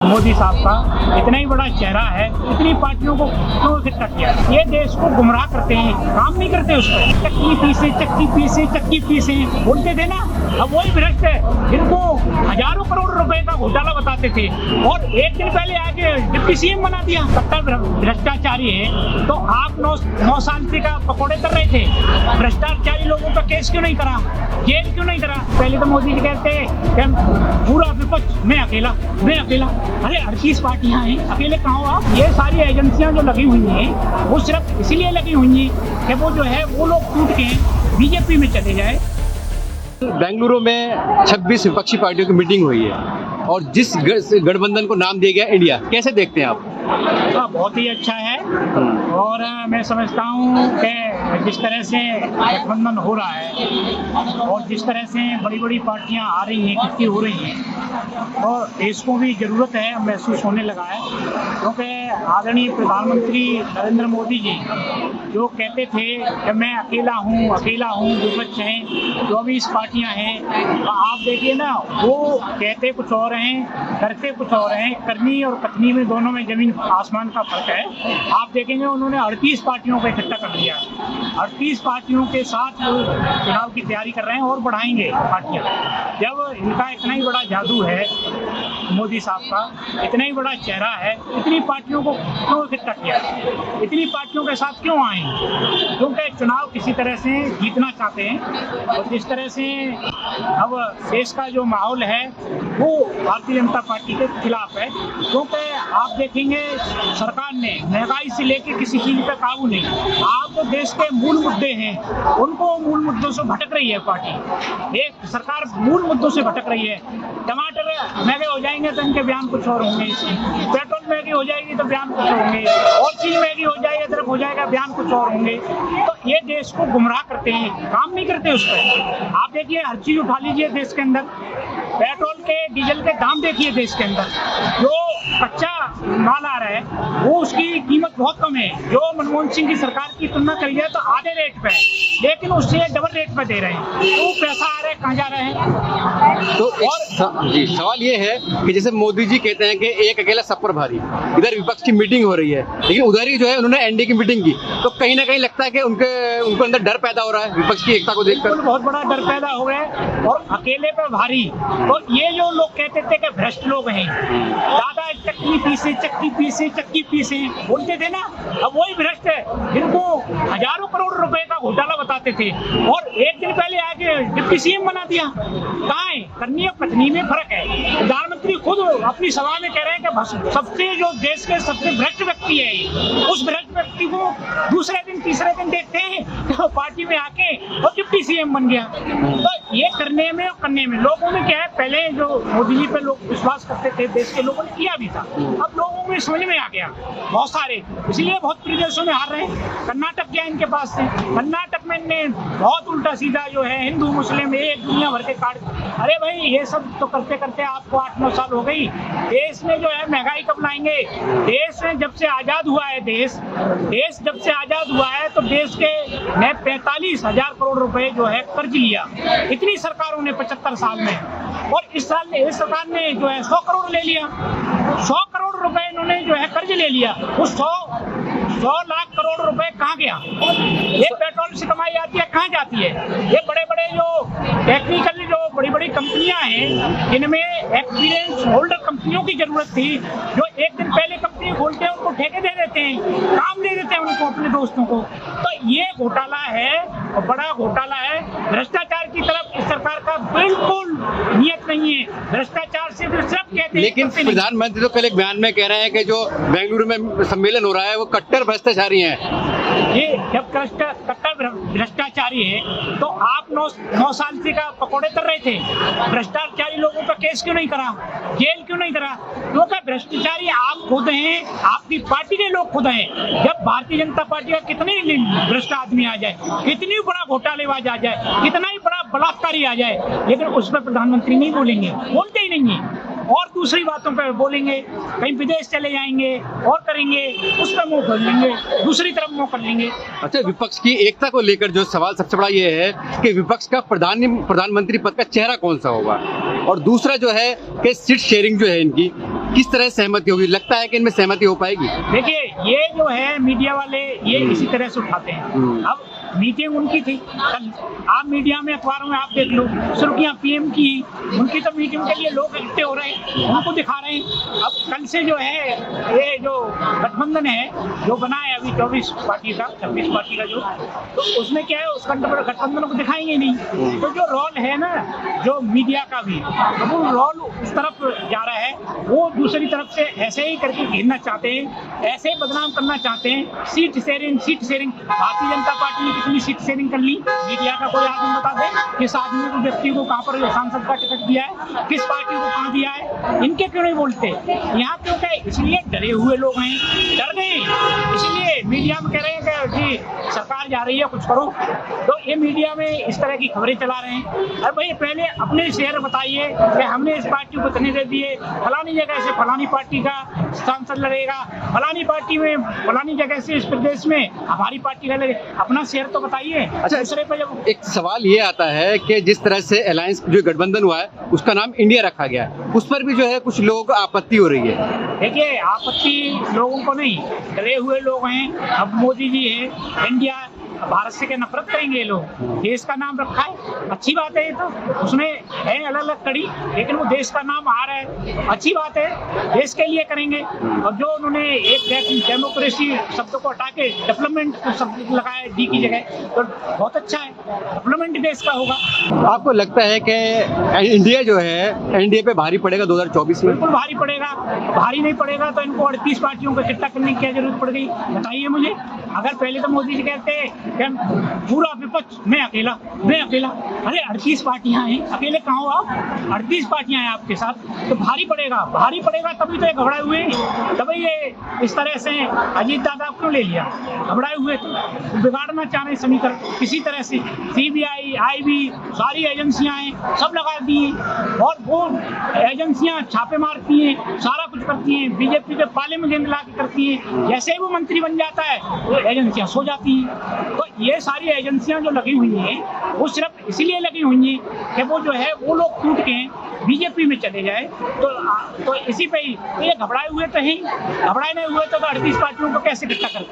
मोदी साहब का इतना ही बड़ा चेहरा है, इतनी पार्टियों को क्यों इकट्ठा किया? ये देश को गुमराह करते हैं, काम नहीं करते उस पर। चक्की पीसे बोलते थे ना, अब वही भ्रष्ट है जिनको हजारों करोड़ रुपए का घोटाला बताते थे और एक दिन पहले आके डिप्टी सीएम बना दिया। कट्टर भ्रष्टाचारी है तो आप 9 साल से का पकौड़े कर रहे थे। भ्रष्टाचारी लोगों का केस क्यों नहीं करा, जेल क्यों नहीं करा? पहले तो मोदी जी कहते हैं पूरा विपक्ष मैं अकेला। अरे 38 पार्टियां हैं, अकेले कहाँ हो आप? ये सारी एजेंसियां जो लगी हुई हैं वो सिर्फ इसलिए लगी हुई हैं कि वो जो है वो लोग टूट के बीजेपी में चले जाए। बेंगलुरु में 26 विपक्षी पार्टियों की मीटिंग हुई है और जिस गठबंधन को नाम दिया गया इंडिया, कैसे देखते हैं आप? बहुत ही अच्छा है और मैं समझता हूँ कि जिस तरह से गठबंधन हो रहा है और जिस तरह से बड़ी बड़ी पार्टियां आ रही हैं, इकट्ठी हो रही हैं और देश को भी ज़रूरत है, महसूस होने लगा है। क्योंकि आदरणीय प्रधानमंत्री नरेंद्र मोदी जी जो कहते थे कि मैं अकेला हूँ, विपक्ष हैं, 24 पार्टियां हैं, तो आप देखिए ना, वो कहते कुछ और हैं, करते कुछ और हैं। करनी और कथनी में दोनों में जमीन आसमान का फर्क है। आप देखेंगे उन्होंने 38 पार्टियों को इकट्ठा कर लिया। 38 पार्टियों के साथ वो चुनाव की तैयारी कर रहे हैं और बढ़ाएंगे पार्टियां। जब इनका इतना ही बड़ा जादू है, मोदी साहब का इतना ही बड़ा चेहरा है, इतनी पार्टियों को क्यों इकट्ठा किया? इतनी पार्टियों के साथ क्यों आए? क्योंकि चुनाव किसी तरह से जीतना चाहते हैं और जिस तरह से अब देश का जो माहौल है वो भारतीय जनता पार्टी के खिलाफ है। क्योंकि आप देखेंगे सरकार ने महंगाई से लेकर किसी चीज पर काबू नहीं। आप जो देश के मूल मुद्दे हैं उनको मूल मुद्दों से भटक रही है पार्टी। एक सरकार मूल मुद्दों से भटक रही है। टमाटर महंगे हो जाएंगे तो इनके बयान कुछ और होंगे, पेट्रोल महंगी हो जाएगी तो बयान कुछ और होंगे, और चीज महंगी हो जाएगी, अदरक हो जाएगा, बयान कुछ और होंगे। तो ये देश को गुमराह करते हैं, काम नहीं करते उस पर। आप देखिए हर चीज उठा लीजिए देश के अंदर, पेट्रोल के डीजल के दाम देखिए देश के अंदर, जो कच्चा माल आ रहा है वो उसकी कीमत बहुत कम है। जो मनमोहन सिंह की सरकार की तुलना करी जाए तो आधे रेट पे है, लेकिन उससे डबल रेट पे दे रहे हैं। तो पैसा आ रहा है, कहाँ जा रहे हैं? तो और जी सवाल ये है कि जैसे मोदी जी कहते हैं कि एक अकेला सब पर भारी, इधर विपक्ष की मीटिंग हो रही है, लेकिन उधर ही जो है उन्होंने एनडीए की मीटिंग की, तो कहीं ना कहीं लगता है कि उनको अंदर डर पैदा हो रहा है विपक्ष की एकता को देखकर। बहुत बड़ा डर पैदा हो गया है और अकेले पे भारी। तो ये जो लोग कहते थे कि भ्रष्ट लोग हैं, दादा चक्की पीसे बोलते थे ना, अब वही भ्रष्ट है जिनको हजारों करोड़ रुपए का घोटाला बताते थे और एक दिन पहले आके डिप्टी सीएम बना दिया। कहाँ है? करनी और कथनी में फर्क है। प्रधानमंत्री खुद अपनी सभा में कह रहे हैं कि सबसे जो देश के सबसे भ्रष्ट व्यक्ति है, उस भ्रष्ट व्यक्ति को दूसरे दिन तीसरे दिन देखते हैं तो पार्टी में आके और डिप्टी सीएम बन गया। तो ये करने में और करने में लोगों में क्या है, पहले जो मोदी जी पे लोग विश्वास करते थे, देश के लोगों ने किया भी था, अब लोगों में समझ में आ गया बहुत सारे, इसलिए बहुत प्रदेशों में हार रहे हैं। कर्नाटक गया इनके पास से, कर्नाटक में ने बहुत उल्टा सीधा जो है हिंदू मुस्लिम एक दुनिया भर के कार्ड। अरे भाई ये सब तो करते करते आपको 8-9 साल हो गई। देश में जो है महंगाई कब लाएंगे? देश में जब से आजाद हुआ है, देश जब से आजाद हुआ है तो देश के ने 45,000 करोड़ रुपए जो है कर्ज लिया, इतनी सरकारों ने 75 साल में, और इस सरकार ने जो है 100 करोड़ ले लिया। 100 करोड़ रुपए इन्होंने जो है कर्ज ले लिया। उस 100 लाख करोड़ रुपए कहाँ गया? ये पेट्रोल से कमाई आती है, कहाँ जाती है? ये बड़े बड़े जो टेक्निकल जो बड़ी बड़ी कंपनियां हैं, इनमें एक्सपीरियंस होल्डर कंपनियों की जरूरत थी, जो एक दिन पहले कंपनी खोलते हैं उनको ठेके दे देते हैं, काम दे देते हैं उनको, अपने दोस्तों को। तो ये घोटाला है और बड़ा घोटाला है। भ्रष्टाचार की तरफ इस सरकार का बिल्कुल नियत नहीं है। भ्रष्टाचार से सिर्फ कहते हैं। लेकिन प्रधानमंत्री तो कल एक बयान में कह रहे हैं कि जो बेंगलुरु में सम्मेलन हो रहा है वो कट्टर भ्रष्टाचारी हैं। ये जब कट्टर भ्रष्टाचारी है तो आप 9 साल से का पकौड़े कर रहे थे। भ्रष्टाचारी लोगों का केस क्यों नहीं करा, जेल क्यों नहीं करा? क्योंकि भ्रष्टाचारी आप खुद हैं, आपकी पार्टी के लोग खुद हैं। जब भारतीय जनता पार्टी का कितने भ्रष्ट आदमी आ जाए, कितनी बड़ा घोटालेबाज आ जाए, कितना ही बड़ा बलात्कारी आ जाए, लेकिन उस पर प्रधानमंत्री नहीं बोलेंगे, बोलते ही नहीं है। और दूसरी बातों पर बोलेंगे, कहीं विदेश चले जाएंगे और करेंगे, उस पर मुंह खोल लेंगे, दूसरी तरफ मुंह कर लेंगे। अच्छा, विपक्ष की एकता को लेकर जो सवाल सबसे बड़ा ये है कि विपक्ष का प्रधानमंत्री पद का चेहरा कौन सा होगा? और दूसरा जो है कि सीट शेयरिंग जो है इनकी किस तरह सहमति होगी, लगता है कि इनमें सहमति हो पाएगी? देखिए, ये जो है मीडिया वाले ये इसी तरह से उठाते हैं। अब मीटिंग उनकी थी कल, आप मीडिया में अखबारों में आप देख लो, सुर्खियां पीएम की, उनकी तो मीटिंग के लिए लोग इकट्ठे हो रहे हैं, उनको दिखा रहे हैं। अब कल से जो है ये जो गठबंधन है जो बना है अभी 24 पार्टी का 26 पार्टी का तो उसमें क्या है, उस गठबंधन को दिखाएंगे नहीं। तो जो रोल है ना जो मीडिया का भी, तो वो रोल उस तरफ जा रहा है, वो दूसरी तरफ से ऐसे ही करके घेरना चाहते हैं, ऐसे ही बदनाम करना चाहते हैं। Seat sharing Bharatiya Janata party ने कितनी सीट शेयरिंग कर ली, मीडिया का कोई आदमी बता दे किस आदमी को, व्यक्ति को कहाँ पर सांसद का टिकट दिया है, किस पार्टी को कहाँ दिया है, इनके क्यों नहीं बोलते यहाँ क्यों? क्या इसलिए डरे हुए लोग हैं, डर गए इसलिए मीडिया में कह रहे हैं कि सरकार जा रही है कुछ करो, तो ये मीडिया में इस तरह की खबरें चला रहे हैं। अरे भाई पहले अपने शहर बताइए कि हमने इस पार्टी को इतने दे दिए, फलानी जगह से फलानी पार्टी का सांसद लड़ेगा, फलानी पार्टी में फलानी जगह से इस प्रदेश में हमारी पार्टी का लड़ेगा, अपना शहर तो बताइए। अच्छा, दूसरे पर जब एक सवाल ये आता है कि जिस तरह से अलायंस जो गठबंधन हुआ है उसका नाम इंडिया रखा गया है, उस पर भी जो है कुछ लोग आपत्ति हो रही है। देखिए, आपत्ति लोगों को नहीं, डरे हुए लोग हैं। अब मोदी जी है, इंडिया भारत से क्या नफरत करेंगे ये लोग? देश का नाम रखा है, अच्छी बात है। ये तो उसमें है अलग अलग कड़ी, लेकिन वो देश का नाम आ रहा है, अच्छी बात है, देश के लिए करेंगे। और जो उन्होंने एक डेमोक्रेसी शब्द को हटा के डेवलपमेंट शब्द लगाया डी की जगह, तो बहुत अच्छा है, डेवलपमेंट देश का होगा। आपको लगता है कि इंडिया जो है एनडीए पे भारी पड़ेगा 2024 में? बिल्कुल भारी पड़ेगा। भारी नहीं पड़ेगा तो इनको 38 पार्टियों को इकट्ठा करने की क्या जरूरत पड़ गई, बताइए मुझे। अगर पहले तो मोदी जी कहते कि पूरा विपक्ष मैं अकेला, अरे 38 पार्टियां हैं, अकेले कहाँ हो आप? 38 पार्टियां हैं आपके साथ, तो भारी पड़ेगा तभी तो ये घबराए हुए हैं, तभी ये इस तरह से अजीत दादा क्यों ले लिया, घबराए हुए तो बिगाड़ना चाह रहे समीकरण किसी तरह से। सीबीआई, आईबी, सारी एजेंसियां हैं, सब लगा दी हैं, और वो एजेंसियां छापे मारती हैं, सारा कुछ करती हैं, बीजेपी के पाले में गेंद ला के करती हैं। जैसे ही वो मंत्री बन जाता है वो एजेंसियां सो जाती हैं। तो ये सारी एजेंसियां जो लगी हुई हैं वो सिर्फ इसलिए लगी हुई हैं कि वो जो है वो लोग टूट के बीजेपी में चले जाए, तो इसी पे ही ये घबराए हुए तो हैं, घबराए नहीं हुए तो 38 पार्टियों को कैसे इकट्ठा करते?